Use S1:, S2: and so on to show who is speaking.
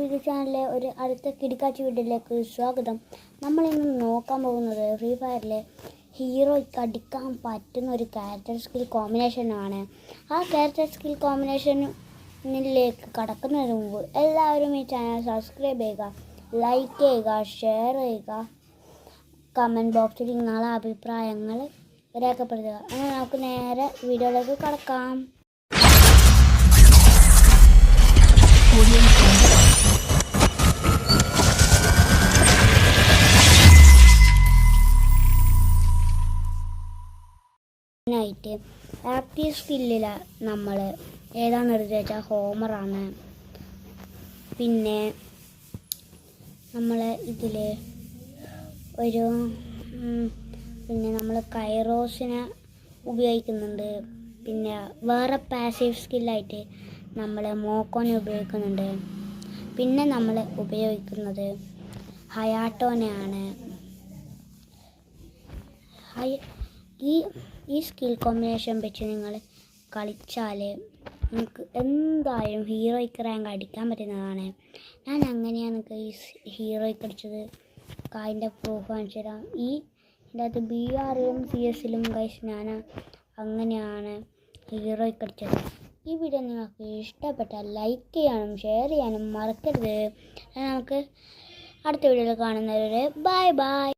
S1: YouTube ചാനലിലെ ഒരു അടുത്ത കിടക്കാച്ചി വീഡിയോയിലേക്ക് സ്വാഗതം. നമ്മളിന്ന് നോക്കാൻ പോകുന്നത് ഫ്രീ ഫയറിലെ ഹീറോയ്ക്ക് അടിക്കാൻ പറ്റുന്ന ഒരു ക്യാരക്ടർ സ്കിൽ കോമ്പിനേഷനാണ്. ആ ക്യാരക്ടർ സ്കിൽ കോമ്പിനേഷനിലേക്ക് കടക്കുന്നതിന് മുമ്പ് എല്ലാവരും ഈ ചാനൽ സബ്സ്ക്രൈബ് ചെയ്യുക, ലൈക്ക് ചെയ്യുക, ഷെയർ ചെയ്യുക, കമൻറ്റ് ബോക്സിൽ നിങ്ങളുടെ അഭിപ്രായങ്ങൾ രേഖപ്പെടുത്തുക. അങ്ങനെ നമുക്ക് നേരെ വീഡിയോയിലേക്ക് കടക്കാം. ായിട്ട് ആക്റ്റീവ് സ്കില്ലിൽ നമ്മൾ ഏതാണ് എടുത്ത് വെച്ചാൽ ഹോമറാണ്. പിന്നെ നമ്മൾ ഇതിൽ ഒരു നമ്മൾ കൈറോസിനെ ഉപയോഗിക്കുന്നുണ്ട്. പിന്നെ വേറെ പാസീവ് സ്കില്ലായിട്ട് നമ്മൾ മോക്കോനെ ഉപയോഗിക്കുന്നുണ്ട്. പിന്നെ നമ്മൾ ഉപയോഗിക്കുന്നത് ഹയാട്ടോനെയാണ്. ഈ സ്കിൽ കോമ്പിനേഷൻ വെച്ച് നിങ്ങൾ കളിച്ചാൽ നിങ്ങൾക്ക് എന്തായാലും ഹീറോയ്ക്ക് റാങ്ക് അടിക്കാൻ പറ്റുന്നതാണ്. ഞാൻ അങ്ങനെയാണ് ഈ ഹീറോയ്ക്ക് അടിച്ചത്. അതിൻ്റെ പ്രൂഫ് കാണിച്ചു തരാം. ഇതിൻ്റെ അകത്ത് BRലും CS-ലും ഞാൻ അങ്ങനെയാണ് ഹീറോയ്ക്ക് അടിച്ചത്. ഈ വീഡിയോ നിങ്ങൾക്ക് ഇഷ്ടപ്പെട്ടാൽ ലൈക്ക് ചെയ്യാനും ഷെയർ ചെയ്യാനും മറക്കരുത്. നമുക്ക് അടുത്ത വീഡിയോയിൽ കാണുന്നവരെ ബൈ ബൈ.